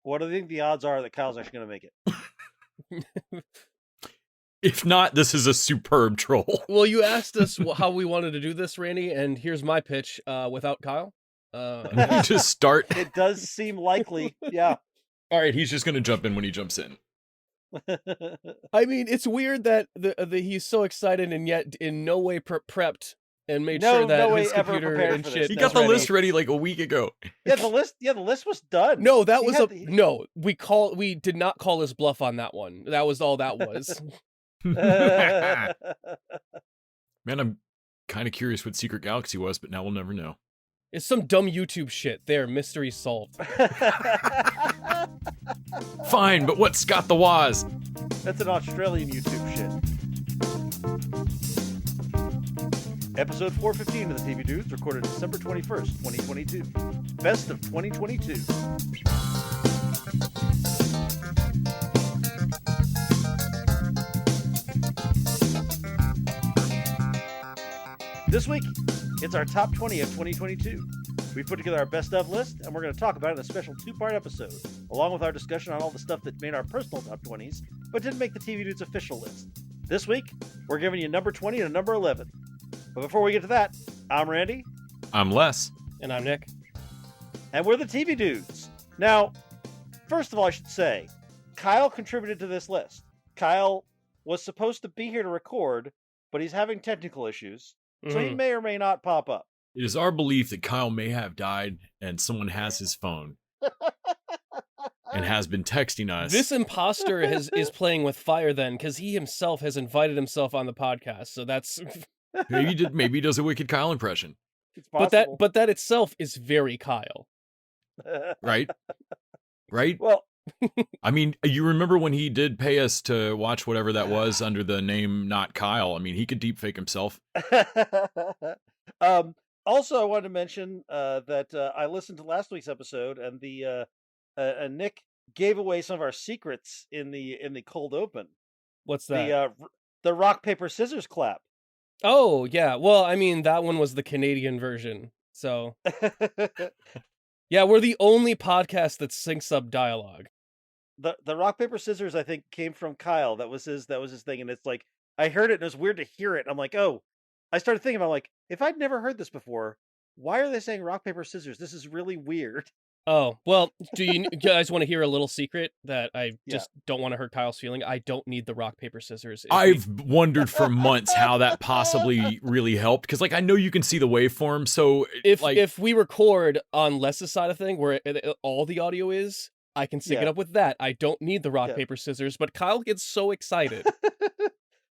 What do you think the odds are that Kyle's actually going to make it? If not, this is a superb troll. Well, you asked us how we wanted to do this, Randy, and here's my pitch without Kyle. We just start. It does seem likely, yeah. All right, he's just going to jump in when he jumps in. I mean, it's weird that he's so excited and yet in no way prepped and made sure that his computer and shit. He got the list ready like a week ago. Yeah, the list was done. No, that was no. We did not call his bluff on that one. That was all that was. Man, I'm kind of curious what Secret Galaxy was, but now we'll never know. It's some dumb YouTube shit. There, mystery solved. Fine, but what's got the Waz? That's an Australian YouTube shit. Episode 415 of the TV Dudes, recorded December 21st, 2022. Best of 2022. This week, it's our top 20 of 2022. We put together our best of list, and we're going to talk about it in a special two-part episode, along with our discussion on all the stuff that made our personal top 20s, but didn't make the TV Dudes official list. This week, we're giving you number 20 and number 11. But before we get to that, I'm Randy. I'm Les. And I'm Nick. And we're the TV Dudes. Now, first of all, I should say, Kyle contributed to this list. Kyle was supposed to be here to record, but he's having technical issues. So he may or may not pop up. It is our belief that Kyle may have died and someone has his phone and has been texting us. This imposter is playing with fire then, because he himself has invited himself on the podcast. So that's maybe he does a wicked Kyle impression. It's possible. But that itself is very Kyle. Right? Right? Well, I mean, you remember when he did pay us to watch whatever that was under the name Not Kyle? I mean, he could deepfake himself. Also, I wanted to mention that I listened to last week's episode, and the Nick gave away some of our secrets in the cold open. What's that? The rock paper scissors clap. Oh yeah, well, I mean that one was the Canadian version, so yeah, we're the only podcast that syncs up dialogue. The rock paper scissors, I think, came from Kyle. That was his thing, and it's like I heard it, and it was weird to hear it. I'm like, oh, I started thinking about like, if I'd never heard this before, why are they saying rock paper scissors? This is really weird. Oh well, do you guys want to hear a little secret that I just don't want to hurt Kyle's feeling? I don't need the rock paper scissors. I've wondered for months how that possibly really helped, because like I know you can see the waveform, so if we record on Les's side of thing where all the audio is, I can sync it up with that. I don't need the rock paper scissors, but Kyle gets so excited.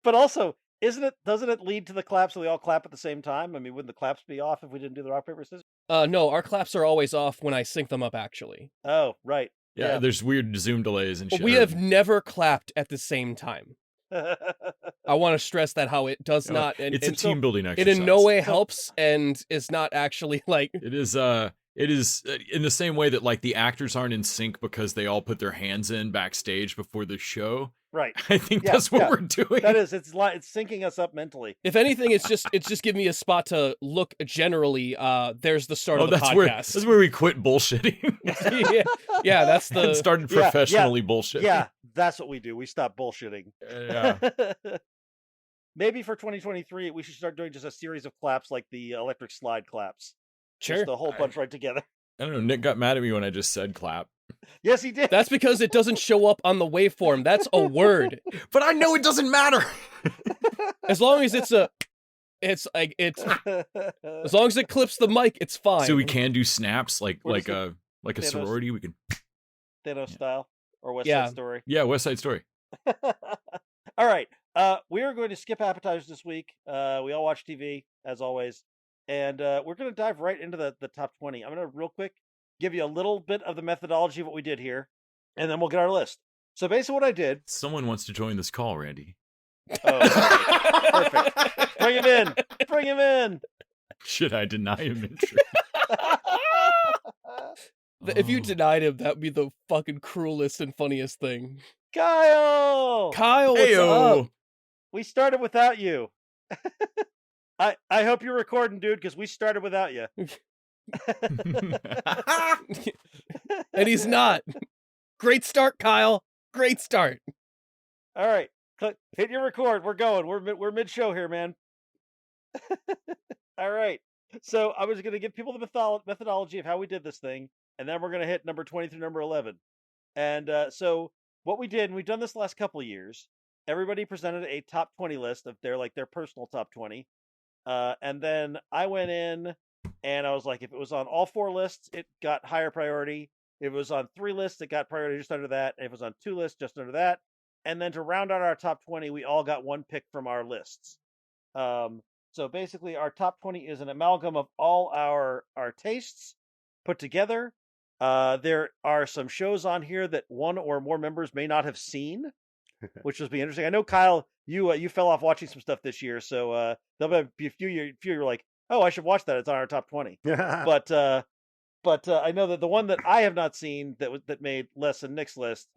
But also, doesn't it lead to the clap so we all clap at the same time? I mean, wouldn't the claps be off if we didn't do the rock paper scissors? No, our claps are always off when I sync them up, actually. Oh, right. Yeah, there's weird Zoom delays and shit. We have never clapped at the same time. I want to stress that how it does not. And, it's a team building exercise. It in no way helps, and is not actually like. It is in the same way that like the actors aren't in sync because they all put their hands in backstage before the show. Right. I think that's what we're doing. That is, it's syncing us up mentally. If anything, it's just giving me a spot to look generally. There's the start of the podcast. That's where we quit bullshitting. yeah, that's the and started professionally bullshitting. Yeah, that's what we do. We stop bullshitting. Yeah. Maybe for 2023, we should start doing just a series of claps like the electric slide claps. Sure. Just a whole bunch right together. I don't know. Nick got mad at me when I just said clap. Yes, he did. That's because it doesn't show up on the waveform. That's a word. But I know it doesn't matter. As long as as long as it clips the mic, it's fine. So we can do snaps like a sorority. We can Thanos style or West Side Story. Yeah, West Side Story. All right. We are going to skip appetizers this week. We all watch TV as always, and we're going to dive right into the top 20. I'm going to real quick give you a little bit of the methodology of what we did here, and then we'll get our list. So basically what I did... Someone wants to join this call, Randy. Oh, perfect. Bring him in. Bring him in. Should I deny him entry? If you denied him, that would be the fucking cruelest and funniest thing. Kyle, what's up? We started without you. I hope you're recording, dude, because we started without you. And he's not. Great start, Kyle. Great start. All right, hit your record. We're going. We're mid show here, man. All right. So I was going to give people the methodology of how we did this thing, and then we're going to hit number 20 through number 11. And so what we did, and we've done this the last couple of years, everybody presented a top 20 list of their personal top 20. And then I went in and I was like, if it was on all 4 lists, it got higher priority. If it was on 3 lists, it got priority just under that. And if it was on 2 lists, just under that. And then to round out our top 20, we all got 1 pick from our lists. So basically, our top 20 is an amalgam of all our tastes put together. There are some shows on here that 1 or more members may not have seen, which will be interesting. I know, Kyle, you fell off watching some stuff this year, so there'll be a few you're like, oh, I should watch that. It's on our top 20. But I know that the one that I have not seen that made Les and Nick's list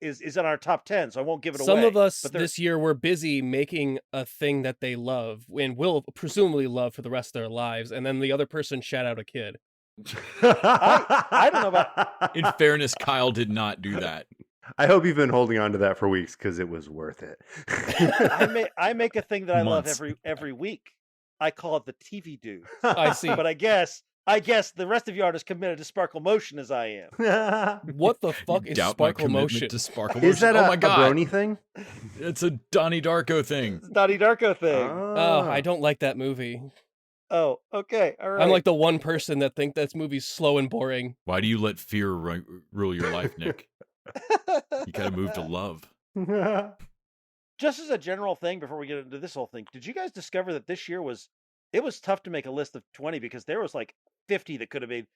is in our top 10, so I won't give it away. Some of us this year were busy making a thing that they love and will presumably love for the rest of their lives, and then the other person shat out a kid. I don't know about... In fairness, Kyle did not do that. I hope you've been holding on to that for weeks because it was worth it. I make a thing that I love every week. I call it the TV Dude. I see. But I guess the rest of you aren't as committed to Sparkle Motion as I am. What the fuck is Sparkle Motion? To Sparkle Motion? Is that oh my a God. brony thing? It's a Donnie Darko thing. It's a Donnie Darko thing. Oh, I don't like that movie. Oh, okay. All right. I'm like the one person that think that movie's slow and boring. Why do you let fear rule your life, Nick? You gotta move to love. Just as a general thing before we get into this whole thing, did you guys discover that this year was tough to make a list of 20 because there was like 50 that could have made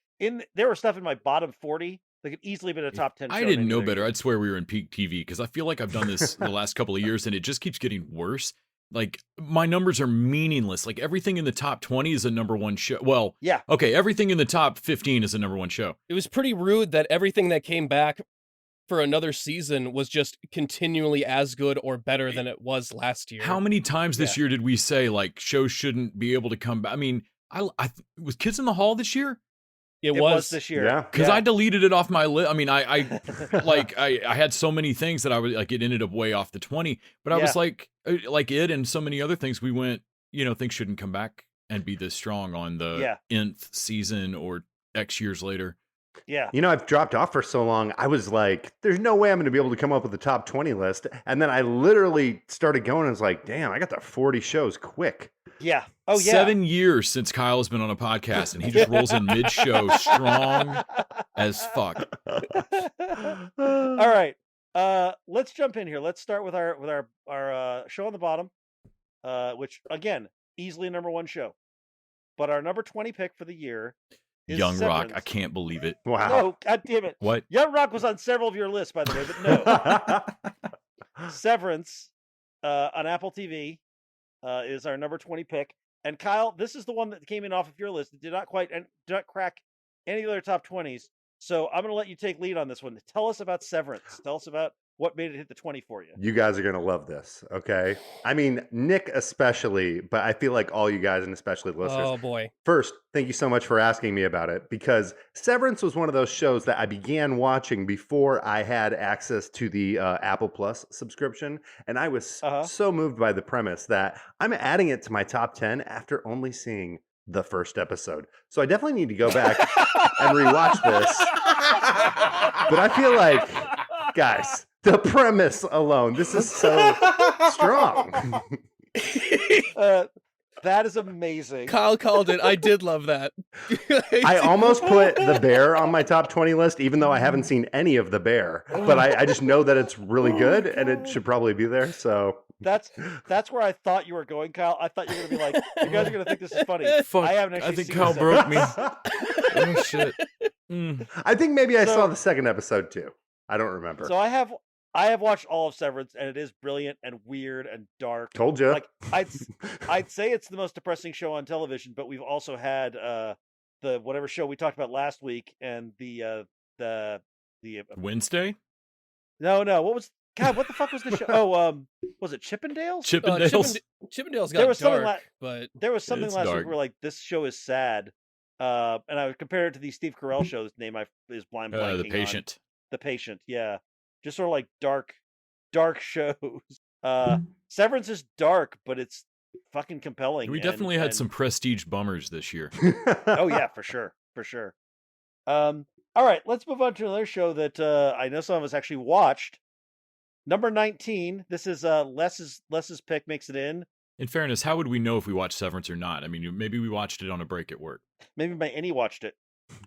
there was stuff in my bottom 40 that could easily been a top 10 show. I didn't know better. I'd swear we were in peak TV because I feel like I've done this the last couple of years and it just keeps getting worse. Like my numbers are meaningless. Like everything in the top 20 is a number 1 show. Well, yeah. Okay, everything in the top 15 is a number 1 show. It was pretty rude that everything that came back for another season was just continually as good or better than it was last year. How many times this year did we say like shows shouldn't be able to come back? I mean, was Kids in the Hall this year? It was this year. Yeah. Because I deleted it off my list. I mean, I had so many things that I was like, it ended up way off the 20. But I was like it and so many other things. We went, things shouldn't come back and be this strong on the nth season or X years later. Yeah. I've dropped off for so long. I was like, there's no way I'm going to be able to come up with a top 20 list. And then I literally started going and was like, damn, I got to 40 shows quick. Yeah. Oh, yeah. 7 years since Kyle has been on a podcast and he just rolls in mid-show strong as fuck. All right. Let's jump in here. Let's start with our show on the bottom, which again, easily number 1 show. But our number 20 pick for the year is Young Severance. Rock. I can't believe it. Wow. No, God damn it. What? Young Rock was on several of your lists, by the way, but no. Severance on Apple TV is our number 20 pick. And Kyle, this is the one that came in off of your list. It did not crack any of their top 20s. So I'm going to let you take lead on this one. Tell us about Severance. Tell us about what made it hit the 20 for you. You guys are going to love this, okay? I mean, Nick especially, but I feel like all you guys and especially listeners. Oh, boy. First, thank you so much for asking me about it because Severance was one of those shows that I began watching before I had access to the Apple Plus subscription. And I was so moved by the premise that I'm adding it to my top 10 after only seeing the first episode. So I definitely need to go back and rewatch this. But I feel like, guys, the premise alone, this is so strong. That is amazing. Kyle called it. I did love that. I almost put The Bear on my top 20 list, even though I haven't seen any of The Bear. But I just know that it's really good, and it should probably be there. So that's where I thought you were going, Kyle. I thought you were going to be like, you guys are going to think this is funny. Fuck, I haven't actually I think seen Kyle this broke me. episode. Oh, shit. I think maybe I saw the second episode, too. I don't remember. So I have watched all of Severance, and it is brilliant and weird and dark. Told you. Like I'd say it's the most depressing show on television, but we've also had the whatever show we talked about last week and the Wednesday? No, what was what the fuck was the show? Oh, was it Chippendales? Chippendales got dark, but there was something last dark. week where like this show is sad. And I would compare it to the Steve Carell show. His name is blind blanking. The Patient. The Patient, yeah. Just sort of like dark shows. Severance is dark, but it's fucking compelling. We definitely had some prestige bummers this year. Oh yeah, for sure. All right, let's move on to another show that I know some of us actually watched. Number 19. This is Les's pick, makes it in. In fairness, how would we know if we watched Severance or not? I mean, maybe we watched it on a break at work. Maybe my Annie watched it.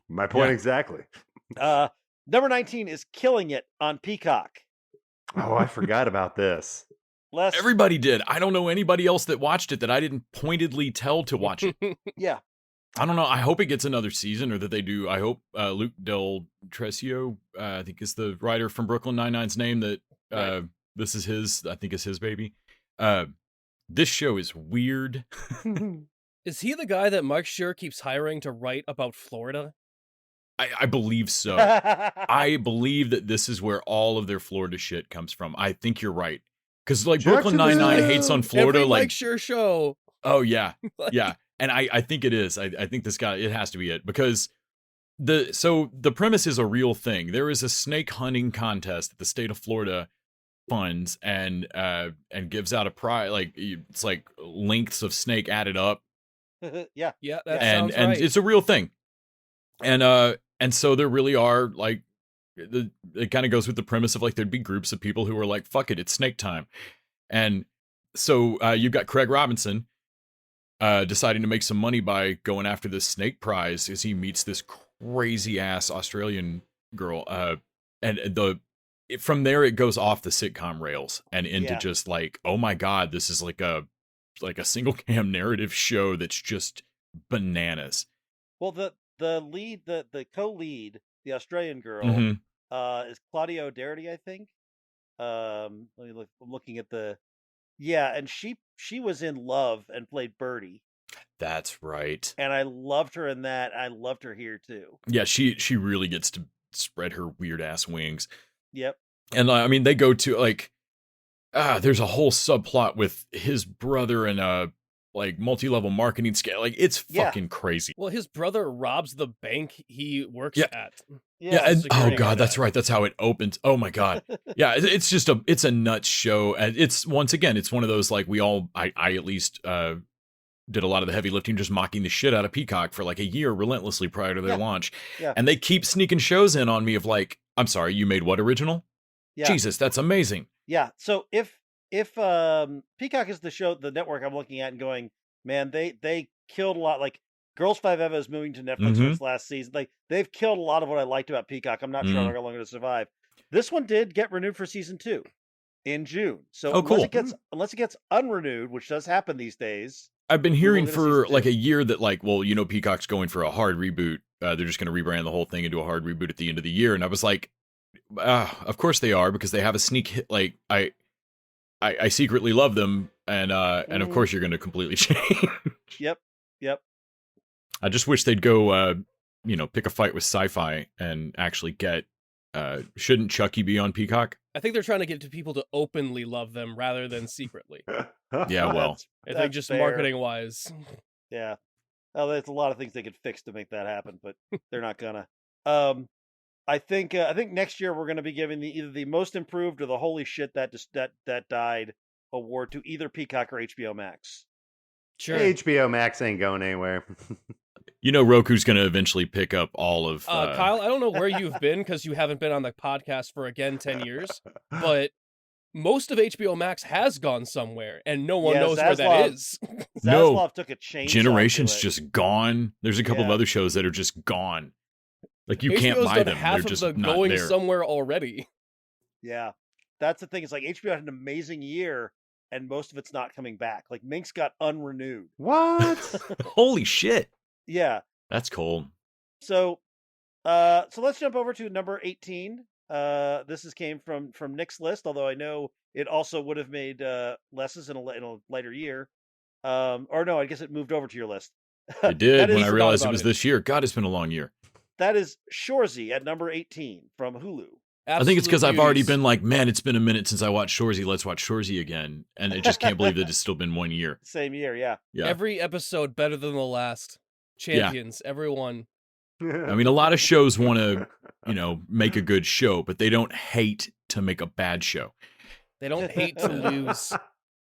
My point exactly. Number 19 is Killing It on Peacock. Oh, I forgot about this. Everybody did. I don't know anybody else that watched it that I didn't pointedly tell to watch it. Yeah. I don't know. I hope it gets another season, or that they do. I hope Luke Del Trescio, I think is the writer from Brooklyn Nine-Nine's name, that this is his, I think is his baby. This show is weird. Is he the guy that Mark Schur keeps hiring to write about Florida? I believe so. I believe that this is where all of their Florida shit comes from. I think you're right. Because like Brooklyn Nine-Nine hates on Florida. Every like Mike Schur show. Oh yeah. Yeah. And I think it is. I think this guy, it has to be it. Because the premise is a real thing. There is a snake hunting contest that the state of Florida funds and gives out a prize. Like it's like lengths of snake added up. Yeah. That sounds right. And it's a real thing. And so there really are like it kind of goes with the premise of like there'd be groups of people who are like, fuck it, it's snake time. And so you've got Craig Robinson deciding to make some money by going after this snake prize as he meets this crazy ass Australian girl. And from there it goes off the sitcom rails and into just like, oh my God, this is like a single cam narrative show that's just bananas. Well, the lead, the co-lead, the Australian girl, is Claudia O'Doherty, I think. Let me look. I'm looking at and she was in Love and played Birdie. That's right. And I loved her in that. I loved her here too. Yeah, she really gets to spread her weird ass wings. Yep. And I mean, they go to like, there's a whole subplot with his brother and like multi-level marketing scale. Like it's fucking crazy. Well, his brother robs the bank he works at. Yeah, and oh God, that's right. That's how it opens. Oh my God. Yeah, it's just it's a nuts show. And it's once again, it's one of those like I at least did a lot of the heavy lifting, just mocking the shit out of Peacock for like a year relentlessly prior to their launch. Yeah. And they keep sneaking shows in on me of like, I'm sorry, you made what original? Yeah. Jesus, that's amazing. Yeah. So if Peacock is the network I'm looking at and going, man, they killed a lot. Like Girls 5 Eva is moving to Netflix for its last season. Like they've killed a lot of what I liked about Peacock. I'm not sure how long it'll survive. This one did get renewed for season 2 in June. So unless it gets unrenewed, which does happen these days. I've been hearing for like a year that like, well, you know, Peacock's going for a hard reboot. They're just going to rebrand the whole thing into a hard reboot at the end of the year. And I was like, of course they are, because they have a sneak hit. Like I secretly love them, and of course you're going to completely change. Yep. I just wish they'd go, pick a fight with Sci-Fi and actually get. Shouldn't Chucky be on Peacock? I think they're trying to get to people to openly love them rather than secretly. Yeah, well, I think just marketing wise. Yeah. Oh, there's a lot of things they could fix to make that happen, but they're not gonna. I think next year we're going to be giving either the most improved or the holy shit that died award to either Peacock or HBO Max. Sure. HBO Max ain't going anywhere. You know, Roku's going to eventually pick up all of. Kyle, I don't know where you've been because you haven't been on the podcast for 10 years, but most of HBO Max has gone somewhere, and no one knows where that is. Zaslav took a change. Generation's just gone. There's a couple of other shows that are just gone. Like you can't buy them. They're just not going there. Somewhere already. Yeah, that's the thing. It's like HBO had an amazing year, and most of it's not coming back. Like Minx got unrenewed. What? Holy shit! Yeah, that's cool. So let's jump over to number 18. This came from Nick's list, although I know it also would have made Les's in a later year. Or no, I guess it moved over to your list. It did when I realized it was this year. God, it's been a long year. That is Shoresy at number 18 from Hulu. I think it's because I've already been like, man, it's been a minute since I watched Shoresy. Let's watch Shoresy again. And I just can't believe that it's still been 1 year. Same year, yeah. Every episode better than the last. Champions, everyone. I mean, a lot of shows want to, make a good show, but they don't hate to make a bad show. They don't hate to lose.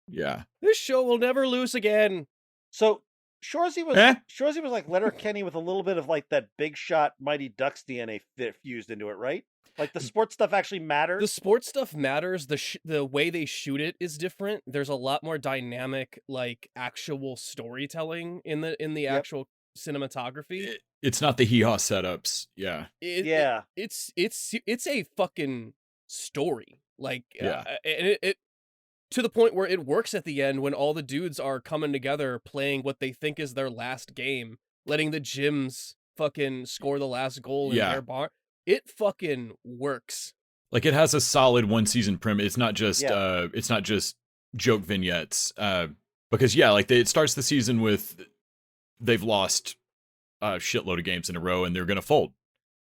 Yeah. This show will never lose again. So Shorzy was like Letterkenny with a little bit of like that big shot Mighty Ducks DNA fused into it, right? Like the sports stuff actually matters. The sports stuff matters. The way they shoot it is different. There's a lot more dynamic, like actual storytelling in the actual cinematography. It's not the hee-haw setups. Yeah. It's a fucking story. Like, and it to the point where it works at the end when all the dudes are coming together playing what they think is their last game, letting the gyms fucking score the last goal in their bar. It fucking works. Like it has a solid one season premise. It's not just joke vignettes. Because it starts the season with they've lost a shitload of games in a row and they're gonna fold.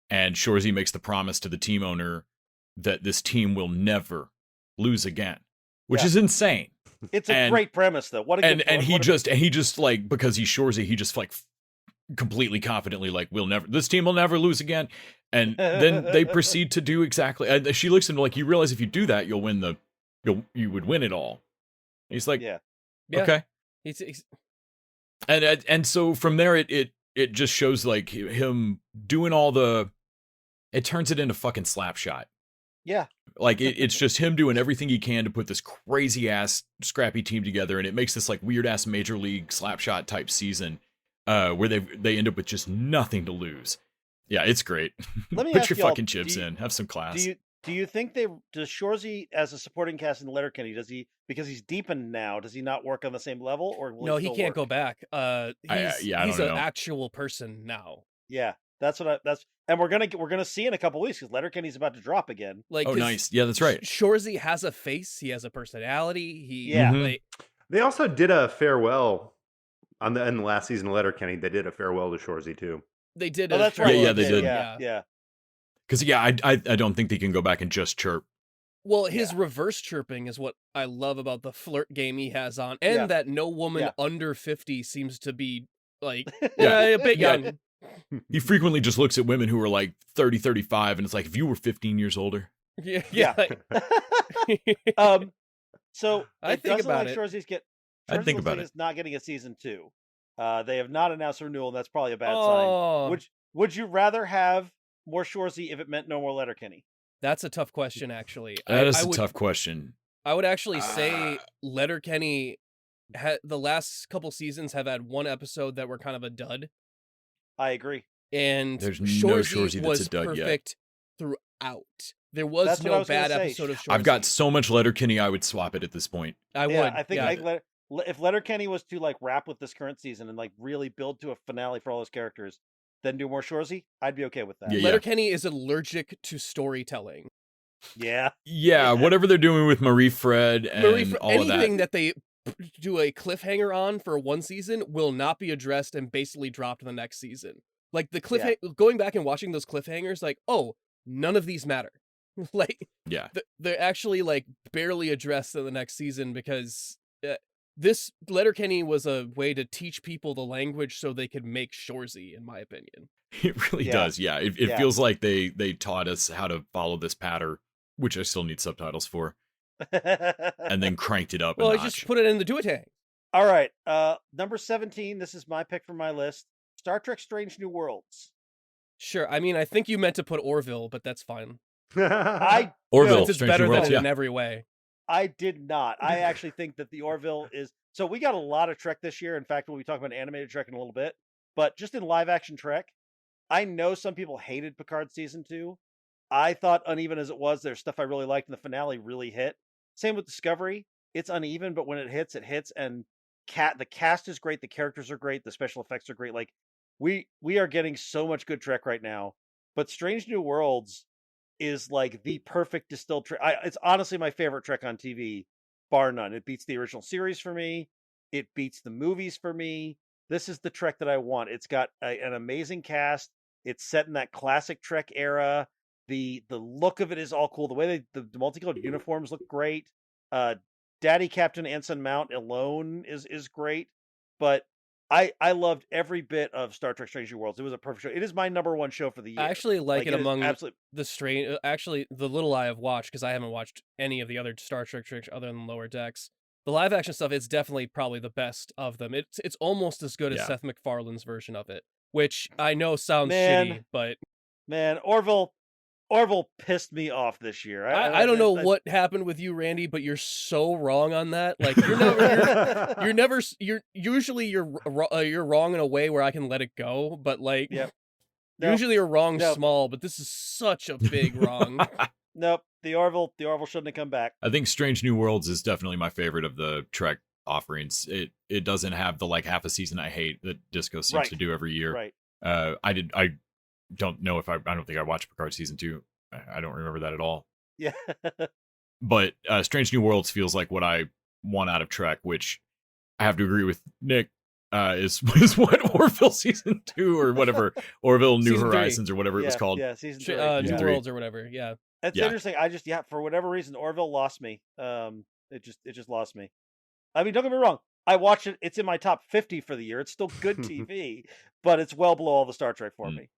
And Shorzy makes the promise to the team owner that this team will never lose again. Which is insane. It's a great premise, though. What a good and he just like, because he's Shorzy, he just like completely confidently like, this team will never lose again. And then they proceed to do exactly. And she looks at him like, you realize if you do that, you'll win you would win it all. And he's like, okay. And so from there, it just shows like him doing it turns it into fucking Slapshot. Yeah. Like it's just him doing everything he can to put this crazy ass scrappy team together, and it makes this like weird ass major league Slapshot type season, where they end up with just nothing to lose. Yeah, it's great. Let me put ask your y'all, fucking chips in, have some class. Do you think does Shorzy as a supporting cast in Letterkenny, because he's deepened now, does he not work on the same level, or will he can't go back? He's an actual person now. Yeah. And we're gonna see in a couple weeks because Letterkenny's about to drop again. Like, oh, nice. Yeah, that's right. Shorzy has a face. He has a personality. They also did a farewell in the last season of Letterkenny. They did a farewell to Shorzy too. They did. Oh, that's right. Yeah, they did. Yeah. Because I don't think they can go back and just chirp. Well, his reverse chirping is what I love about the flirt game he has on, and that no woman under 50 seems to be like a bit young. He frequently just looks at women who are like 30, 35, and it's like, if you were 15 years older. Yeah. So I think about it. Shorzy's I think about it. Is not getting a season 2. They have not announced a renewal, and that's probably a bad sign. Would you rather have more Shorzy if it meant no more Letterkenny? That's a tough question, actually. That is a tough question. I would actually say Letterkenny, the last couple seasons have had one episode that were kind of a dud. I agree. And there's Shorzy no Shorzy that's was a dud perfect throughout. There was no bad episode of Shorzy. I've got so much Letterkenny, I would swap it at this point. I would. I think if Letterkenny was to like wrap with this current season and like really build to a finale for all those characters, then do more Shorzy, I'd be okay with that. Letterkenny is allergic to storytelling. Yeah, whatever they're doing with Marie Fred and all of that. Anything that they do a cliffhanger on for one season will not be addressed and basically dropped the next season. Like the going back and watching those cliffhangers, like, oh, none of these matter. Like, they're actually like barely addressed in the next season because this Letterkenny was a way to teach people the language so they could make Shorzy, in my opinion. It really does. Yeah, it feels like they taught us how to follow this pattern, which I still need subtitles for. And then cranked it up. Well, I just put it in the duotang. All right, number 17. This is my pick from my list. Star Trek: Strange New Worlds. Sure. I mean, I think you meant to put Orville, but that's fine. Orville, it's better than it in every way. I did not. I actually think that the Orville is. So we got a lot of Trek this year. In fact, we'll be talking about animated Trek in a little bit. But just in live action Trek, I know some people hated Picard season 2. I thought, uneven as it was, there's stuff I really liked, and the finale really hit. Same with Discovery. It's uneven, but when it hits, and the cast is great, the characters are great, the special effects are great. Like we are getting so much good Trek right now. But Strange New Worlds is like the perfect distilled Trek. It's honestly my favorite Trek on TV, bar none. It beats the original series for me. It beats the movies for me. This is the Trek that I want. It's got an amazing cast. It's set in that classic Trek era. The look of it is all cool. The way the multicolored uniforms look great. Daddy Captain Anson Mount alone is great. But I loved every bit of Star Trek: Strange New Worlds. It was a perfect show. It is my number one show for the year. I actually like it among absolutely the strange. Actually, the little I have watched, because I haven't watched any of the other Star Trek tricks other than Lower Decks. The live action stuff is definitely probably the best of them. It's almost as good as Seth MacFarlane's version of it, which I know sounds shitty, but Orville pissed me off this year. I don't know what happened with you, Randy, but you're so wrong on that. Like you're usually wrong in a way where I can let it go, but like usually you're wrong small, but this is such a big wrong. Nope, the Orville shouldn't have come back. I think Strange New Worlds is definitely my favorite of the Trek offerings. It doesn't have the like half a season I hate that Disco seems to do every year. Right. I don't know if I don't think I watched Picard season 2. I don't remember that at all. Yeah. But Strange New Worlds feels like what I want out of Trek, which I have to agree with Nick, is what Orville season 2 or whatever, Orville New Horizons or whatever it was called. Yeah, season 3. New Worlds or whatever. Yeah. It's interesting. I just for whatever reason Orville lost me. It just lost me. I mean, don't get me wrong. I watch it. It's in my top 50 for the year. It's still good TV, but it's well below all the Star Trek for me.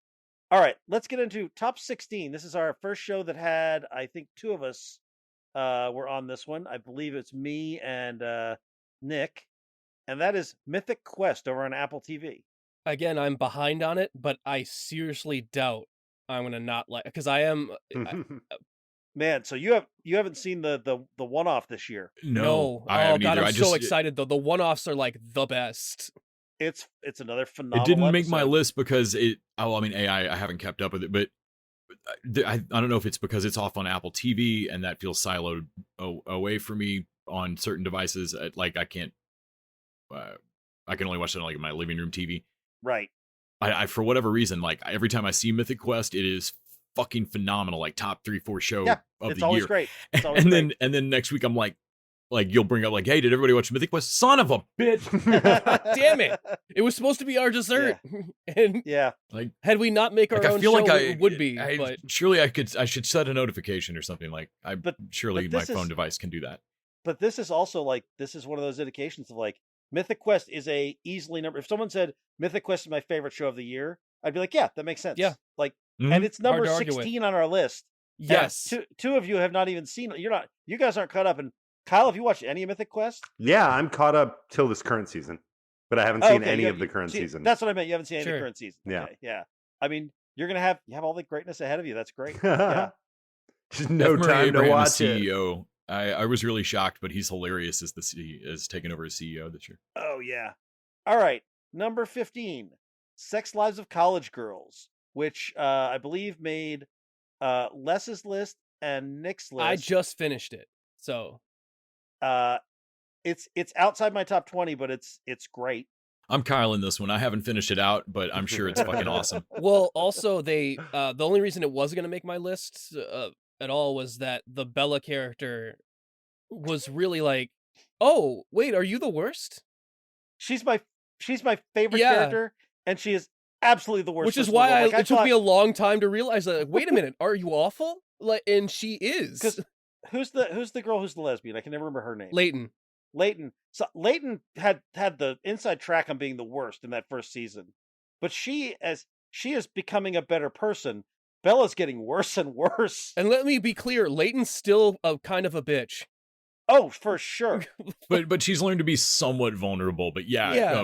All right, let's get into top 16. This is our first show that had, I think, 2 of us were on this one. I believe it's me and Nick, and that is Mythic Quest over on Apple TV. Again, I'm behind on it, but I seriously doubt I'm gonna not like, because I am. Man, so you haven't seen the one-off this year? No. I haven't either. I'm so excited though. The one-offs are like the best. It's another phenomenal. It didn't make episode. my list because I haven't kept up with it, but I don't know if it's because it's off on Apple TV and that feels siloed away for me on certain devices. Like I can only watch it on like my living room TV. Right. I for whatever reason, like every time I see Mythic Quest, it is fucking phenomenal. Like top 3-4 show of the year. It's always great. It's always great. Then next week I'm like you'll bring up like, hey, did everybody watch Mythic Quest? Son of a bitch! Damn it! It was supposed to be our dessert, and like had we not make our own show, it would be. But surely I should set a notification or something like. Surely my phone device can do that. But this is also like this is one of those indications of like Mythic Quest is a easily number. If someone said Mythic Quest is my favorite show of the year, I'd be like, yeah, that makes sense. Yeah, like, and it's number 16 on our list. Yes, two of you have not even seen. You guys aren't caught up. And Kyle, have you watched any of Mythic Quest? Yeah, I'm caught up till this current season, but I haven't seen any of the current season. That's what I meant. You haven't seen any of the current season. Yeah, okay, yeah. I mean, you're gonna have all the greatness ahead of you. That's great. Yeah. Just no time to watch CEO. I was really shocked, but he's hilarious as taking over as CEO this year. Oh yeah. All right, number 15, Sex Lives of College Girls, which I believe made Les's list and Nick's list. I just finished it, so. It's outside my top 20, but it's great. I'm Kyle in this one. I haven't finished it out, but I'm sure it's fucking awesome. Well, also the only reason it wasn't going to make my list at all was that the Bella character was really like, oh wait, are you the worst? She's my favorite character, and she is absolutely the worst. Which is why it took me a long time to realize that. Like, wait a minute, are you awful? Like, and she is. Because who's the girl who's the lesbian? I can never remember her name. Leighton. So Leighton had the inside track on being the worst in that first season, but she is becoming a better person. Bella's getting worse and worse. And let me be clear, Leighton's still a kind of a bitch. Oh, for sure. but she's learned to be somewhat vulnerable. But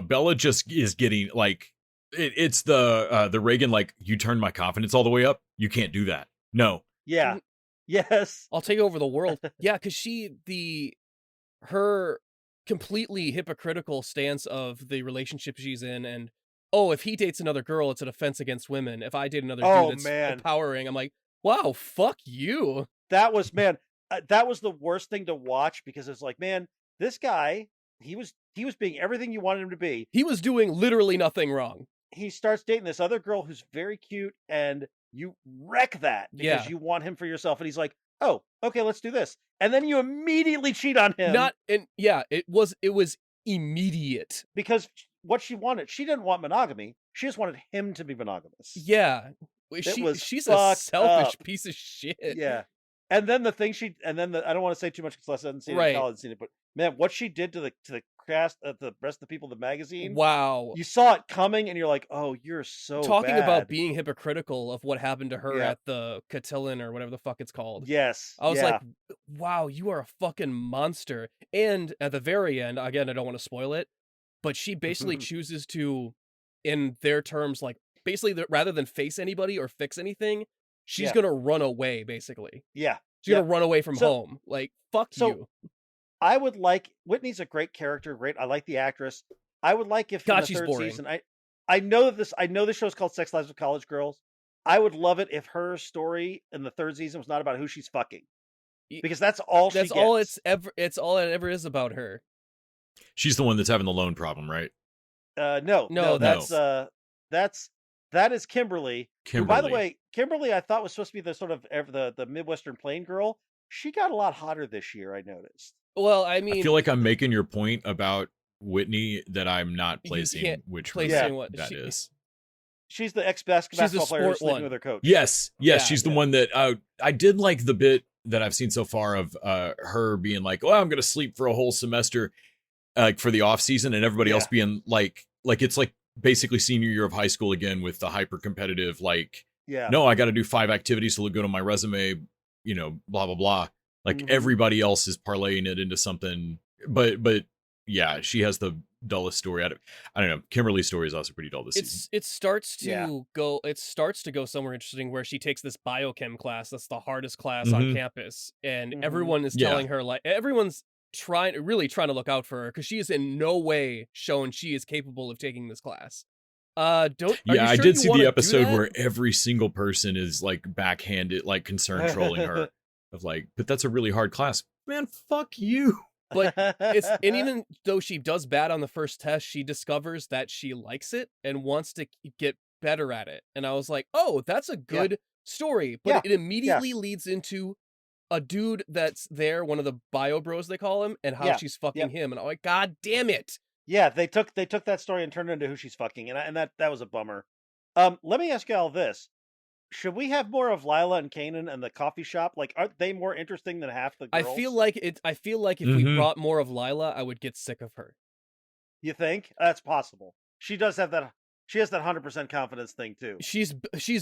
Bella just is getting like it's the Reagan like, you turned my confidence all the way up. You can't do that. No. Yeah. Yes. I'll take over the world. Yeah, because her completely hypocritical stance of the relationship she's in, and if he dates another girl, it's an offense against women. If I date another dude that's empowering, I'm like, wow, fuck you. That was that was the worst thing to watch, because it's like, man, this guy, he was being everything you wanted him to be. He was doing literally nothing wrong. He starts dating this other girl who's very cute, and you wreck that because you want him for yourself. And he's like, oh, okay, let's do this. And then you immediately cheat on him. It was immediate. Because what she wanted, she didn't want monogamy. She just wanted him to be monogamous. Yeah. She's a selfish piece of shit. Yeah. And then I don't want to say too much because Les hasn't seen it, Kyle hasn't seen it, but man, what she did to the cast, the rest of the people in the magazine. Wow. You saw it coming, and you're like, "Oh, you're so Talking bad." about being hypocritical of what happened to her at the Cotillion or whatever the fuck it's called. Yes, I was like, "Wow, you are a fucking monster." And at the very end, again, I don't want to spoil it, but she basically chooses to, in their terms, like basically rather than face anybody or fix anything, she's gonna run away. Basically, yeah, she's gonna run away from home. Like, fuck you. I would like Whitney's a great character. Great, I like the actress. I would like if in the she's third boring. season. I know this show's called Sex Lives of College Girls. I would love it if her story in the third season was not about who she's fucking, because that's all she gets. It's all it ever is about her. She's the one that's having the loan problem, right? No, that is Kimberly. Who, by the way, Kimberly, I thought was supposed to be the sort of the Midwestern plain girl. She got a lot hotter this year, I noticed. Well, I mean, I feel like I'm making your point about Whitney that I'm not placing which one that is. She's the ex-basketball player who's sleeping with her coach. Yes, she's the one that I did like the bit that I've seen so far of her being like, "Oh, I'm going to sleep for a whole semester for the off season," and everybody else being like it's like basically senior year of high school again with the hyper competitive no, I got to do 5 activities to look good on my resume, blah blah blah. Like everybody else is parlaying it into something, but yeah, she has the dullest story. I don't know. Kimberly's story is also pretty dull this season. It starts to go somewhere interesting where she takes this biochem class that's the hardest class on campus, and everyone is telling her, like, everyone's trying to look out for her because she is in no way shown she is capable of taking this class. I did see the episode where every single person is like backhanded, like concern trolling her of like, but that's a really hard class. Man, fuck you. But and even though she does bad on the first test, she discovers that she likes it and wants to get better at it. And I was like, oh, that's a good story. But it immediately leads into a dude that's there, one of the bio bros they call him, and how she's fucking him. And I'm like, God damn it. Yeah, they took that story and turned it into who she's fucking, and that was a bummer. Let me ask you all this. Should we have more of Lila and Kanan and the coffee shop? Like, aren't they more interesting than half the girls? I feel like if we brought more of Lila, I would get sick of her. You think? That's possible. She does have that. She has that 100% confidence thing too. She's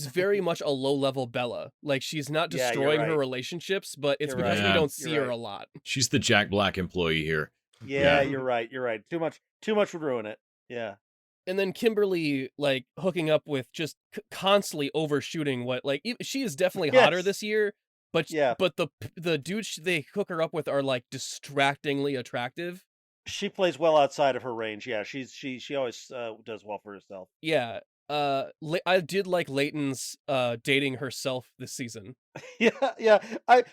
very much a low-level Bella. Like, she's not destroying her relationships, but it's because we don't see her a lot. She's the Jack Black employee here. Yeah, you're right. Too much would ruin it. Yeah. And then Kimberly, like, hooking up with just constantly overshooting she is definitely hotter this year, but the dudes they hook her up with are like distractingly attractive. She plays well outside of her range. Yeah, she always does well for herself. Yeah. I did like Leighton's dating herself this season. Yeah.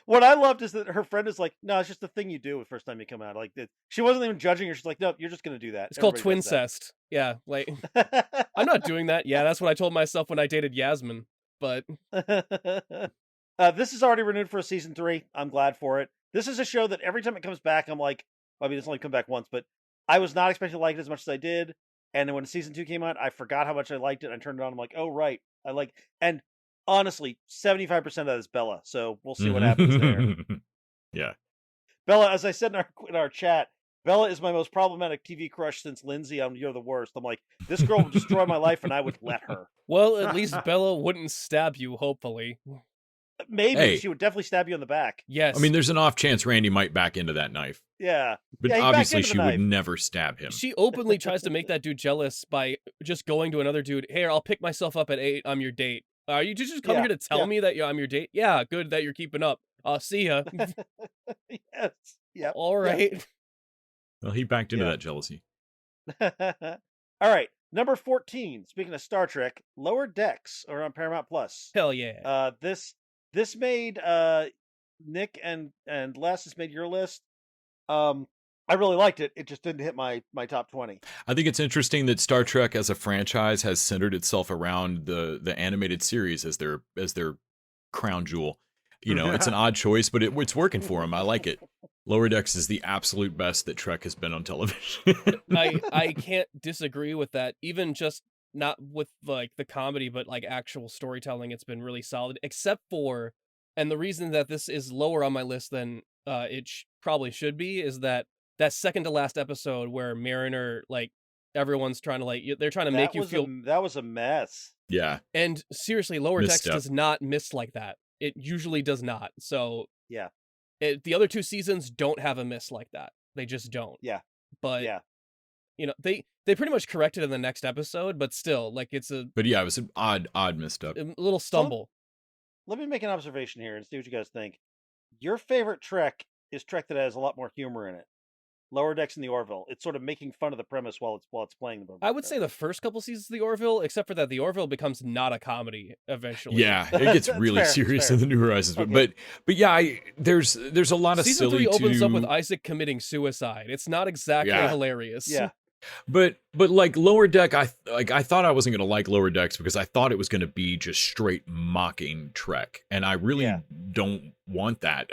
What I loved is that her friend is like, no, it's just the thing you do the first time you come out. Like, she wasn't even judging her. She's like, no, you're just gonna do that. It's called twincest. Yeah, like I'm not doing that. Yeah, that's what I told myself when I dated Yasmin. But this is already renewed for a season 3. I'm glad for it. This is a show that every time it comes back, I'm like, it's only come back once, but I was not expecting to like it as much as I did. And then when season 2 came out, I forgot how much I liked it. I turned it on. I'm like, oh, right. And honestly, 75% of that is Bella. So we'll see what happens there. Yeah. Bella, as I said in our chat, Bella is my most problematic TV crush since Lindsay on You're the Worst. I'm like, this girl will destroy my life and I would let her. Well, at least Bella wouldn't stab you, hopefully. Maybe. She would definitely stab you in the back. Yes. I mean, there's an off chance Randy might back into that knife. Yeah. But obviously she would never stab him. She openly tries to make that dude jealous by just going to another dude. Hey, I'll pick myself up at 8. I'm your date. Are you just come here to tell me that I'm your date? Yeah, good that you're keeping up. See ya. Yes. Yep. All right. Yep. Well, he backed into that jealousy. All right. Number 14. Speaking of Star Trek, Lower Decks are on Paramount Plus. Hell yeah. This made Nick and Les has made your list. I really liked it. It just didn't hit my top 20. I think it's interesting that Star Trek as a franchise has centered itself around the animated series as their crown jewel. It's an odd choice, but it's working for them. I like it. Lower Decks is the absolute best that Trek has been on television. I can't disagree with that. Even just not with like the comedy, but like actual storytelling, it's been really solid. Except for, and the reason that this is lower on my list than it probably should be is that that second to last episode where Mariner, like, everyone's trying to they're trying to make you feel that was a mess. Yeah. And seriously, Lower Decks Misstep. does not miss like that. It usually does not. So yeah, the other two seasons don't have a miss like that. They just don't. Yeah, but yeah. You know, they pretty much corrected in the next episode, but still, like, it's a But yeah, it was an odd misstep. a little stumble. Let me make an observation here and see what you guys think. Your favorite Trek is Trek that has a lot more humor in it. Lower Decks and the Orville. It's sort of making fun of the premise while it's playing the. I would say the first couple seasons of the Orville, except for that the Orville becomes not a comedy eventually. Yeah, it gets really serious in the New Horizons. Okay. But yeah, there's a lot of Season silly 3 opens up with Isaac committing suicide. It's not exactly hilarious. Yeah. But like Lower Deck, I thought I wasn't gonna like Lower Decks because I thought it was gonna be just straight mocking Trek, and I really don't want that.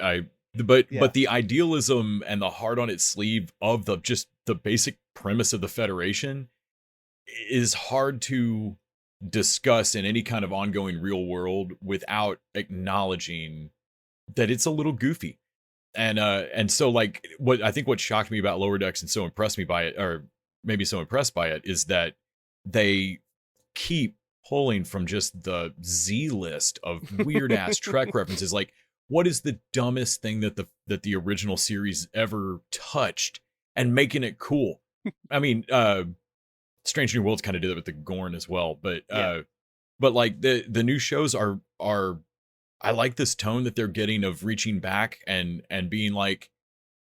But the idealism and the heart on its sleeve of the basic premise of the Federation is hard to discuss in any kind of ongoing real world without acknowledging that it's a little goofy. And so like what shocked me about Lower Decks and so impressed me by it, or maybe so impressed by it, is that they keep pulling from just the Z list of weird ass Trek references. Like, what is the dumbest thing that the original series ever touched, and making it cool? I mean, Strange New Worlds kind of did it with the Gorn as well, but like the new shows are I like this tone that they're getting of reaching back and being like,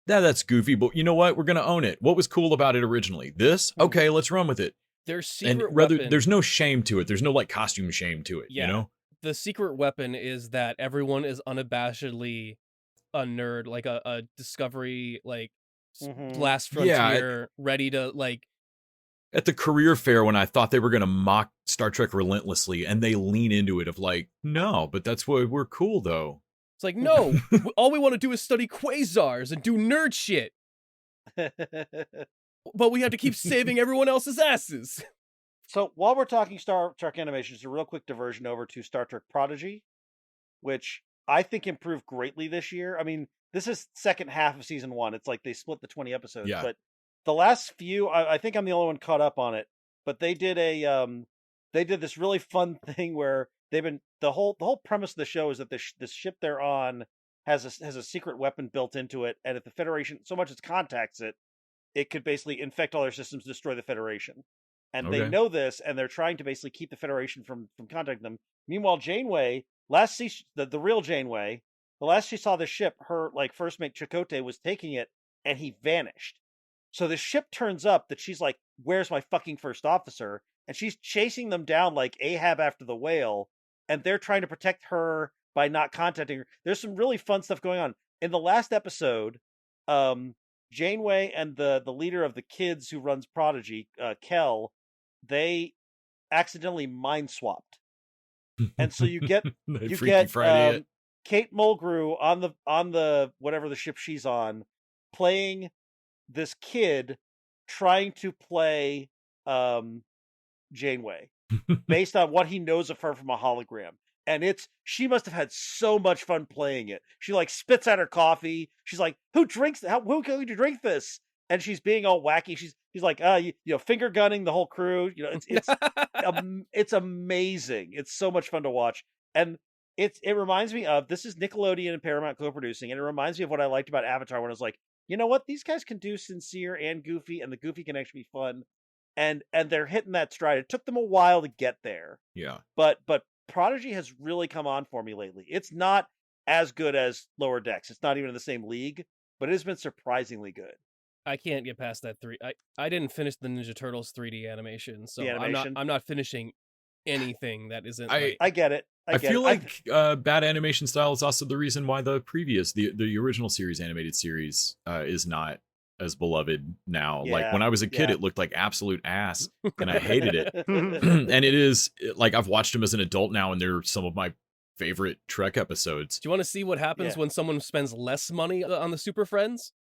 that's goofy, but you know what? We're gonna own it. What was cool about it originally? This? Okay, let's run with it. Their secret weapon, there's no shame to it. There's no like costume shame to it. Yeah. You know? The secret weapon is that everyone is unabashedly a nerd, like a Discovery, like last frontier, ready to like. At the career fair, when I thought they were going to mock Star Trek relentlessly, and they lean into it of like, no, but that's why we're cool though. It's like, no, all we want to do is study quasars and do nerd shit. But we have to keep saving everyone else's asses. So while we're talking Star Trek animation, just a real quick diversion over to Star Trek Prodigy, which I think improved greatly this year. I mean, this is second half of season 1. It's like they split the 20 episodes, but the last few, I think I'm the only one caught up on it, but they did this really fun thing where the whole premise of the show is that this ship they're on has a secret weapon built into it, and if the Federation so much as contacts it, it could basically infect all their systems, destroy the Federation. And they know this, and they're trying to basically keep the Federation from contacting them. Meanwhile, Janeway, the real Janeway, the last she saw the ship, her like first mate Chakotay was taking it, and he vanished. So the ship turns up that she's like, where's my fucking first officer? And she's chasing them down like Ahab after the whale, and they're trying to protect her by not contacting her. There's some really fun stuff going on. In the last episode, Janeway and the leader of the kids who runs Prodigy, Kel, they accidentally mind swapped. And so you get Kate Mulgrew on the whatever the ship she's on, playing this kid trying to play Janeway based on what he knows of her from a hologram. And she must have had so much fun playing it. She like spits out her coffee. She's like, who can you drink this? And she's being all wacky. She's like, finger gunning the whole crew. You know, it's amazing. It's so much fun to watch. And it reminds me of, this is Nickelodeon and Paramount co-producing, and it reminds me of what I liked about Avatar when I was like, you know what? These guys can do sincere and goofy, and the goofy can actually be fun. And they're hitting that stride. It took them a while to get there. Yeah. But Prodigy has really come on for me lately. It's not as good as Lower Decks. It's not even in the same league, but it has been surprisingly good. I can't get past that I didn't finish the Ninja Turtles 3D animation, so I'm not finishing anything that isn't. I get it. I feel like bad animation style is also the reason why the original series animated series is not as beloved now. Yeah, like when I was a kid, it looked like absolute ass, and I hated it. And it is like I've watched them as an adult now, and they're some of my favorite Trek episodes. Do you want to see what happens when someone spends less money on the Super Friends?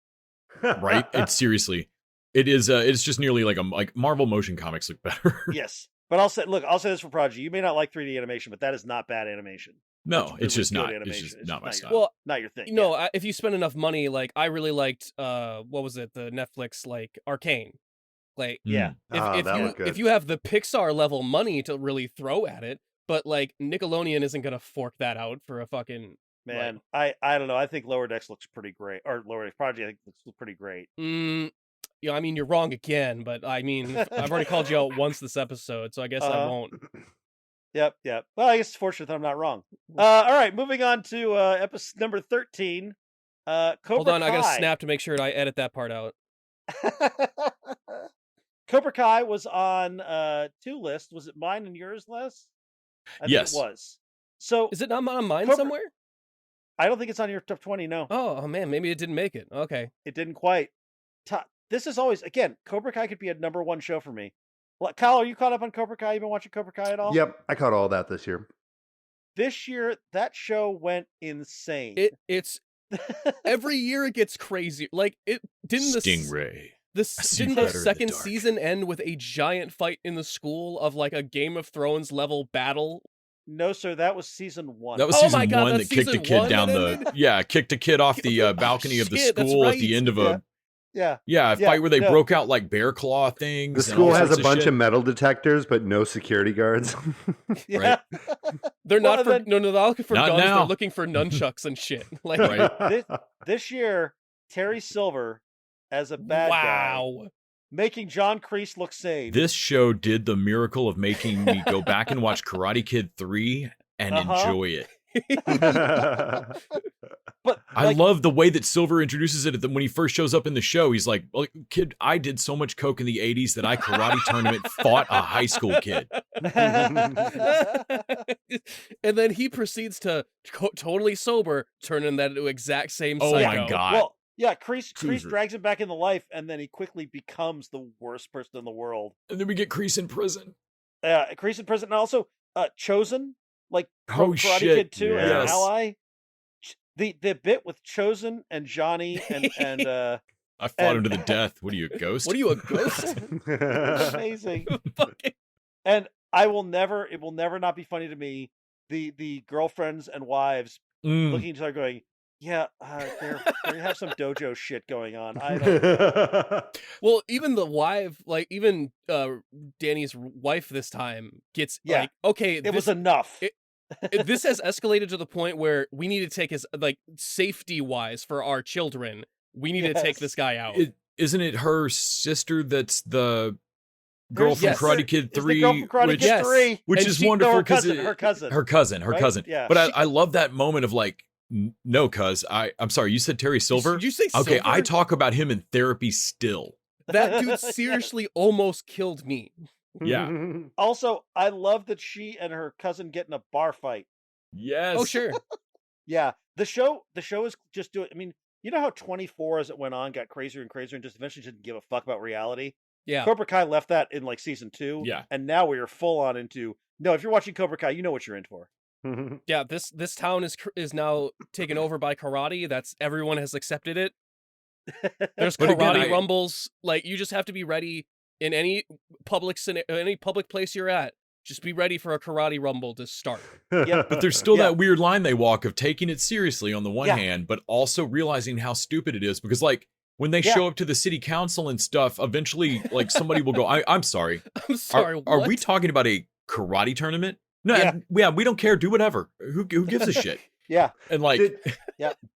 Right? It's seriously, it is. It's just nearly like Marvel motion comics look better. Yes, but I'll say this for Prodigy: you may not like 3D animation, but that is not bad animation. No, it's really just good not. animation. It's just not my your- style. Well, not your thing. if you spend enough money, like I really liked what was it, the Netflix like Arcane. Like Yeah. if you have the Pixar level money to really throw at it, but like Nickelodeon isn't gonna fork that out for a fucking Man, I don't know. I think Lower Decks looks pretty great, or Lower Decks Prodigy I think looks pretty great. I mean, you're wrong again, but I mean, I've already called you out once this episode, so I guess I won't. Yep. Well, I guess it's fortunate that I'm not wrong. All right, moving on to episode number 13. Cobra Hold on, Kai. I gotta snap to make sure I edit that part out. Cobra Kai was on 2 lists. Was it mine and yours, Les? I Yes. think it was. So is it not on mine somewhere? I don't think it's on your top 20. No. Oh man, maybe it didn't make it. Okay, it didn't quite. This is always again. Cobra Kai could be a number 1 show for me. Kyle, are you caught up on Cobra Kai? You been watching Cobra Kai at all? Yep, I caught all that this year. This year, that show went insane. It's every year it gets crazier. Like it didn't Stingray. Didn't the second season end with a giant fight in the school of like a Game of Thrones level battle? No, sir, that was season 1. That was season 1 that kicked a kid down kicked a kid off the balcony of the school at the end of a fight where they broke out like bear claw things. The school has a bunch of metal detectors, but no security guards. Right? They're not for they're looking for guns. Now. They're looking for nunchucks and shit. Like this year, Terry Silver as a bad guy, making John Kreese look sane. This show did the miracle of making me go back and watch Karate Kid 3 and enjoy it. But I love the way that Silver introduces it when he first shows up in the show. He's like, well, kid, I did so much coke in the 80s that I karate tournament fought a high school kid. And then he proceeds to totally sober, turning that into exact same psycho. Oh my God. Well, yeah, Kreese drags him back into life, and then he quickly becomes the worst person in the world. And then we get Kreese in prison. Kreese in prison, and also Chosen, like from Karate Kid 2 as an ally. The bit with Chosen and Johnny and I fought him to the death. What are you, a ghost? What are you, a ghost? Amazing. And it will never not be funny to me. The girlfriends and wives looking at each other going, yeah, they have some dojo shit going on. I don't. Well, even the wife, like even Danny's wife this time gets like, okay, it was enough. This has escalated to the point where we need to take his like safety wise for our children. We need to take this guy out. Isn't it her sister that's the girl from Karate Kid 3? Which is wonderful because her cousin. Yeah. But I love that moment of like, no, cuz I'm sorry, you said Terry Silver? Did you say Silver? Okay, I talk about him in therapy still. That dude seriously almost killed me. Yeah. Also, I love that she and her cousin get in a bar fight. Yes. Oh, sure. Yeah. The show is just doing, I mean, you know how 24 as it went on got crazier and crazier and just eventually didn't give a fuck about reality? Yeah. Cobra Kai left that in like season 2. Yeah. And now we are full on into, no, if you're watching Cobra Kai, you know what you're in for. Yeah, this town is now taken over by karate. That's everyone has accepted it. There's karate rumbles. Like you just have to be ready in any public place you're at. Just be ready for a karate rumble to start. Yeah, but there's still that weird line they walk of taking it seriously on the one hand, but also realizing how stupid it is because like when they show up to the city council and stuff, eventually like somebody will go, I'm sorry. I'm sorry. Are we talking about a karate tournament? No, we don't care. Do whatever. Who gives a shit? Yeah. And like,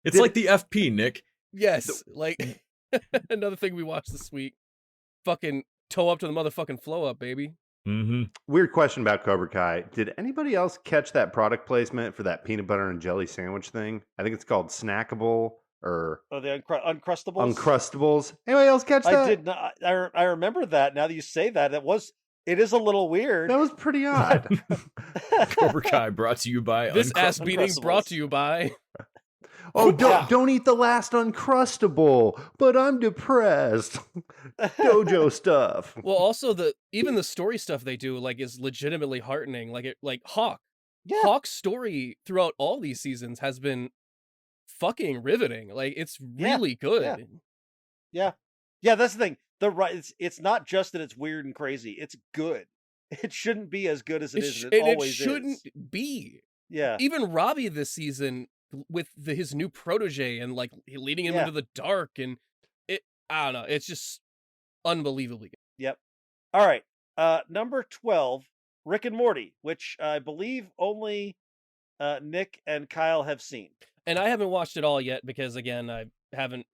it's like the FP, Nick. Yes. Like another thing we watched this week. Fucking toe up to the motherfucking flow up, baby. Mm-hmm. Weird question about Cobra Kai. Did anybody else catch that product placement for that peanut butter and jelly sandwich thing? I think it's called Snackable or the Uncrustables. Uncrustables. Anybody else catch that? I did not. I remember that. Now that you say that, it is a little weird. That was pretty odd. Cobra Kai brought to you by this ass beating brought to you by. Oh, don't eat the last Uncrustable, but I'm depressed. Dojo stuff. Well, also even the story stuff they do like is legitimately heartening. Like Hawk. Yeah. Hawk's story throughout all these seasons has been fucking riveting. Like it's really good. Yeah. That's the thing. It's not just that it's weird and crazy. It's good. It shouldn't be as good as it is. And it always shouldn't be. Yeah. Even Robbie this season with his new protege and like leading him into the dark, and I don't know, it's just unbelievably good. Yep. All right. Number 12, Rick and Morty, which I believe only Nick and Kyle have seen. And I haven't watched it all yet because, again, I haven't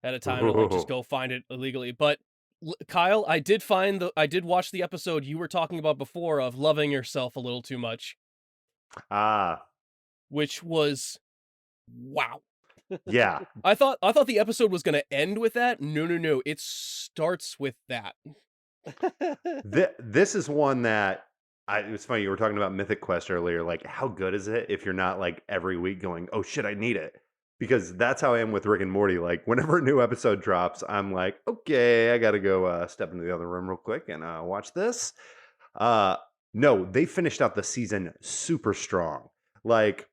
had a time to like just go find it illegally. But Kyle, I did watch the episode you were talking about before of loving yourself a little too much. Which was wow. Yeah. I thought the episode was going to end with that. No. It starts with that. This is one that it was funny. You were talking about Mythic Quest earlier. Like, how good is it if you're not like every week going, oh shit, I need it? Because that's how I am with Rick and Morty. Like, whenever a new episode drops, I'm like, okay, I got to go step into the other room real quick and watch this. No, they finished out the season super strong. Like,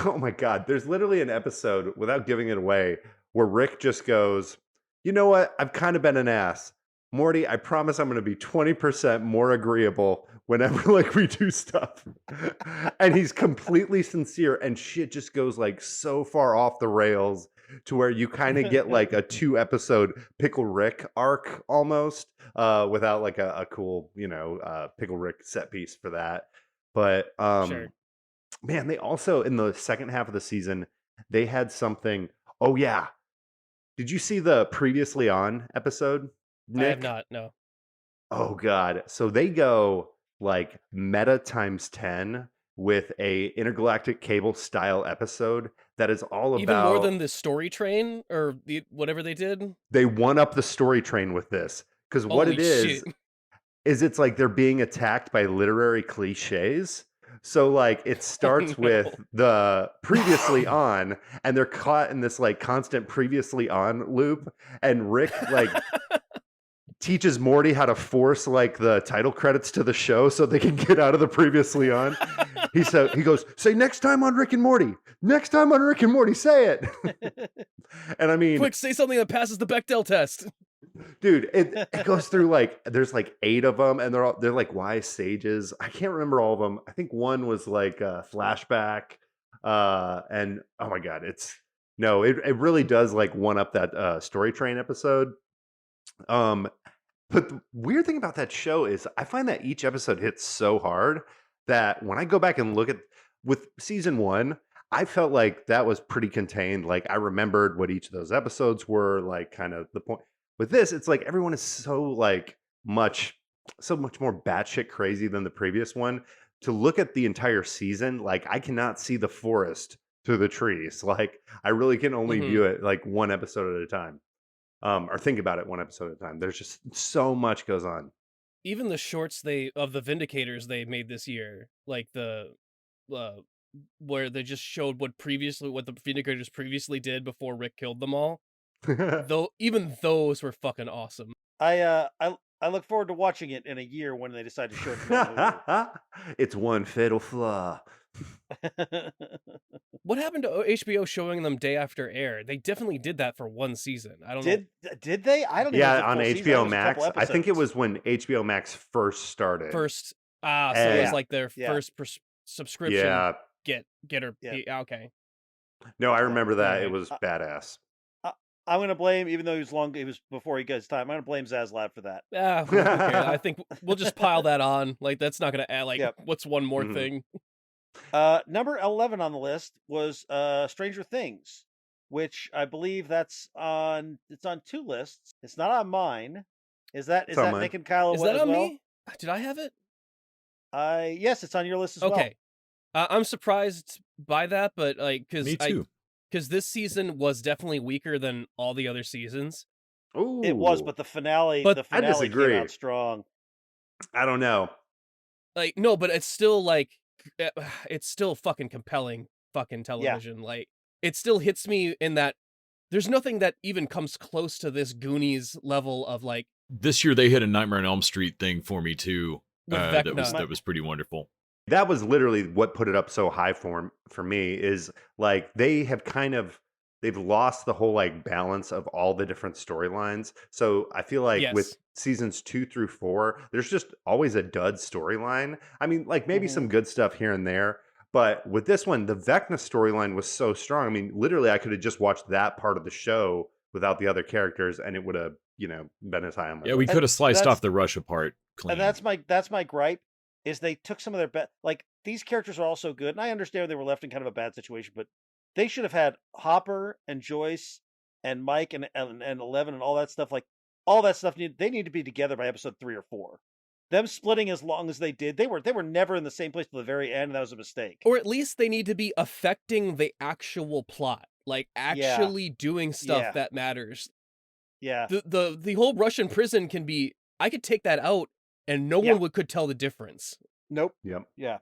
oh my God, there's literally an episode, without giving it away, where Rick just goes, you know what? I've kind of been an ass. Morty, I promise I'm going to be 20% more agreeable whenever like we do stuff. And he's completely sincere, and shit just goes like so far off the rails to where you kind of get like a 2-episode Pickle Rick arc almost, without like a cool, Pickle Rick set piece for that. But Sure. man, they also, in the second half of the season, they had something. Oh yeah. Did you see the Previously On episode, Nick? I have not, no. Oh God. So they go like meta times 10 with a intergalactic cable style episode that is all about, even more than the story train or whatever they did. They one up the story train with this. Because what it is it's like they're being attacked by literary cliches. So like it starts with the Previously On, and they're caught in this like constant Previously On loop, and Rick like teaches Morty how to force like the title credits to the show so they can get out of the Previously On. He goes, say next time on Rick and Morty. Next time on Rick and Morty, say it. And I mean, quick, say something that passes the Bechdel test. Dude, it goes through like there's like 8 of them, and they're like wise sages. I can't remember all of them. I think one was like a flashback, and oh my God, it really does like one up that Story Train episode. But the weird thing about that show is I find that each episode hits so hard that when I go back and look at with season 1, I felt like that was pretty contained. Like I remembered what each of those episodes were, like kind of the point. With this, it's like everyone is so much more batshit crazy than the previous one. To look at the entire season, like I cannot see the forest through the trees. Like I really can only view it like one episode at a time, or think about it one episode at a time. There's just so much goes on. Even the shorts of the Vindicators they made this year, like the where they just showed what the Vindicators previously did before Rick killed them all. Though even those were fucking awesome. I look forward to watching it in a year when they decide to show it. It's one fatal flaw. What happened to HBO showing them day after air? They definitely did that for one season. I don't know. Did they? I don't know. Yeah, on HBO Max. I think it was when HBO Max first started. So it was like their first subscription. Yeah. Getter. Yeah. Okay. No, I remember that. It was badass. I'm going to blame, even though it was before he got his time, I'm going to blame Zaslav for that. I think we'll just pile that on. Like, that's not going to add, what's one more thing? Number 11 on the list was Stranger Things, which I believe it's on 2 lists. It's not on mine. Is that Nick and Kyle as well? Is that on me? Did I have it? Yes, it's on your list as well. Okay. I'm surprised by that, but like, me too. Because this season was definitely weaker than all the other seasons. Ooh. It was, but the finale I disagree. Came out strong. I don't know. Like, no, but it's still like, it's still fucking compelling fucking television. Yeah. Like, it still hits me in that there's nothing that even comes close to this Goonies level of like. This year they hit a Nightmare on Elm Street thing for me too. That was pretty wonderful. That was literally what put it up so high for me is like they've lost the whole like balance of all the different storylines. So I feel like with seasons 2 through 4, there's just always a dud storyline. I mean, like maybe some good stuff here and there, But with this one, the Vecna storyline was so strong. I mean, literally, I could have just watched that part of the show without the other characters, and it would have, been as high on my Yeah, we list. could have sliced off the Russia part clean. And that's my gripe, is they took some of their best. Like, these characters are all so good, and I understand they were left in kind of a bad situation, but they should have had Hopper and Joyce and Mike and 11 and all that stuff. Like, all that stuff they need to be together by episode 3 or 4. Them splitting as long as they did, they were never in the same place till the very end, and that was a mistake. Or at least they need to be affecting the actual plot, like actually doing stuff that matters. Yeah. The whole Russian prison can be, I could take that out and no one could tell the difference. Nope. Yep. Yeah.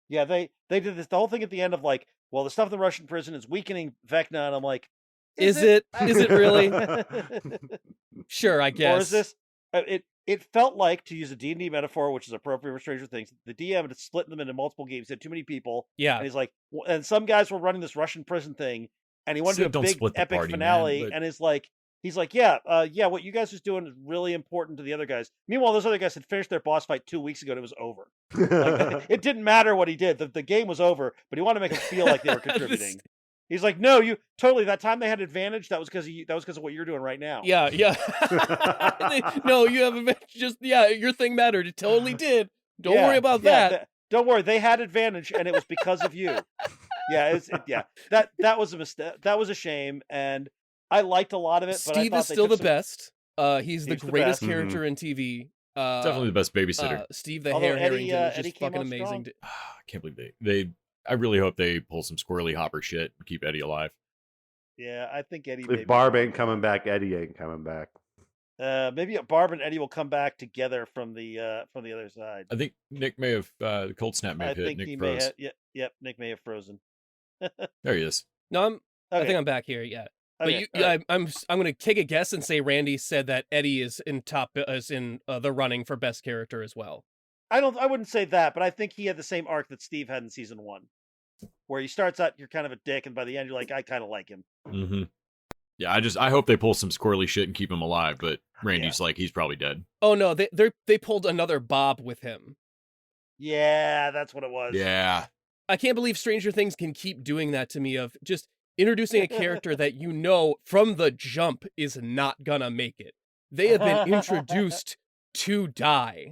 Yeah, they did this the whole thing at the end of like, well, the stuff in the Russian prison is weakening Vecna, and I'm like, is it really? Sure, I guess. Or is this it felt like, to use a D&D metaphor, which is appropriate for Stranger Things, the DM had split them into multiple games. He had too many people. Yeah. And he's like, and some guys were running this Russian prison thing, and he wanted to do a big epic finale, and he's like, what you guys was doing is really important to the other guys. Meanwhile, those other guys had finished their boss fight 2 weeks ago, and it was over. Like, it didn't matter what he did. The game was over, but he wanted to make them feel like they were contributing. He's like, no, you totally. That time they had advantage. That was because of what you're doing right now. Yeah. No, you have advantage. Your thing mattered. It totally did. Don't worry about that. Don't worry. They had advantage, and it was because of you. That was a mistake. That was a shame, and I liked a lot of it. Steve but is still the best. He's the greatest character in TV. Definitely the best babysitter. Steve the Hair Harrington is just fucking amazing. I can't believe they. I really hope they pull some squirrely Hopper shit and keep Eddie alive. Yeah, I think Eddie. If Barb ain't coming back, Eddie ain't coming back. Maybe Barb and Eddie will come back together from the other side. I think Nick may have cold snap may have hit. Nick froze. Nick may have frozen. There he is. No, I think I'm back here. Yeah. Okay, but I'm going to take a guess and say Randy said that Eddie is in the running for best character as well. I wouldn't say that, but I think he had the same arc that Steve had in season 1, where he starts out you're kind of a dick, and by the end you're like, I kind of like him. Mm-hmm. Yeah, I hope they pull some squirrely shit and keep him alive. But Randy's like, he's probably dead. Oh no, they pulled another Bob with him. Yeah, that's what it was. Yeah, I can't believe Stranger Things can keep doing that to me, of just introducing a character that from the jump is not gonna make it. They have been introduced to die.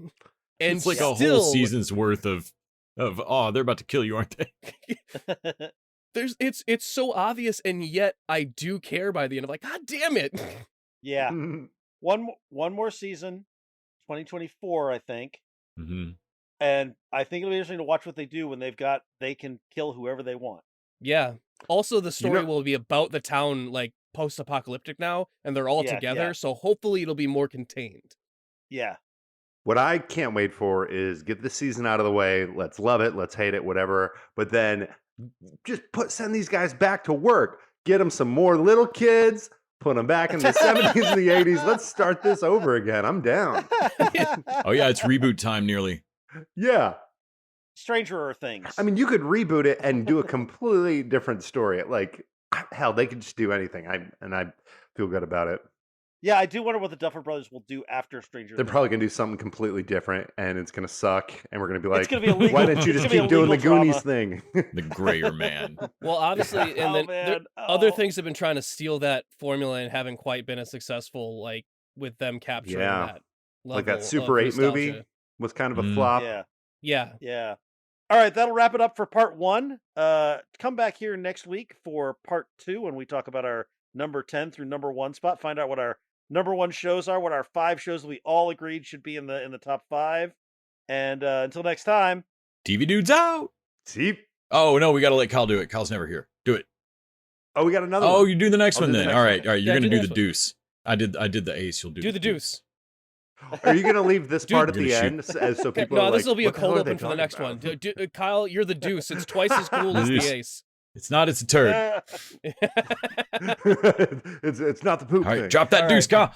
And it's like a whole season's worth of they're about to kill you, aren't they? It's so obvious, and yet I do care by the end. I'm like, God damn it. Yeah. One more season, 2024, I think. Mm-hmm. And I think it'll be interesting to watch what they do when they can kill whoever they want. Yeah. Also, the story will be about the town, like, post-apocalyptic now, and they're all together, so hopefully it'll be more contained. Yeah. What I can't wait for is get this season out of the way. Let's love it. Let's hate it, whatever. But then just send these guys back to work. Get them some more little kids. Put them back in the 70s and the 80s. Let's start this over again. I'm down. Oh, yeah. It's reboot time nearly. Yeah. Stranger Things. I mean, you could reboot it and do a completely different story. Like, hell, they could just do anything. I feel good about it. Yeah, I do wonder what the Duffer Brothers will do after Stranger They're Things. probably going to do something completely different, and it's going to suck, and we're going to be like, it's gonna be illegal. Why didn't you just keep doing the Goonies thing? The grayer man. Well, obviously, and then other things have been trying to steal that formula and haven't quite been as successful, like with them capturing that level. Like that Super 8 movie was kind of a flop. Yeah. All right, that'll wrap it up for part 1. Come back here next week for part 2 when we talk about our number 10 through number 1 spot. Find out what our number 1 shows are, what our 5 shows that we all agreed should be in the top 5. And until next time, TV Dude's out. See? Oh no, we gotta let Kyle do it. Kyle's never here. Do it. Oh, we got another one. Oh, you do the next one then. All right. You're gonna do the one. Deuce. I did the ace. You'll do the deuce. Are you going to leave this part at the end so people are like, this will be a what the hell cold are they open for the next talking one. about? Kyle, you're the deuce. It's twice as cool as the ace. It's not. It's a turd. It's not the poop All right, thing. drop that deuce, Kyle.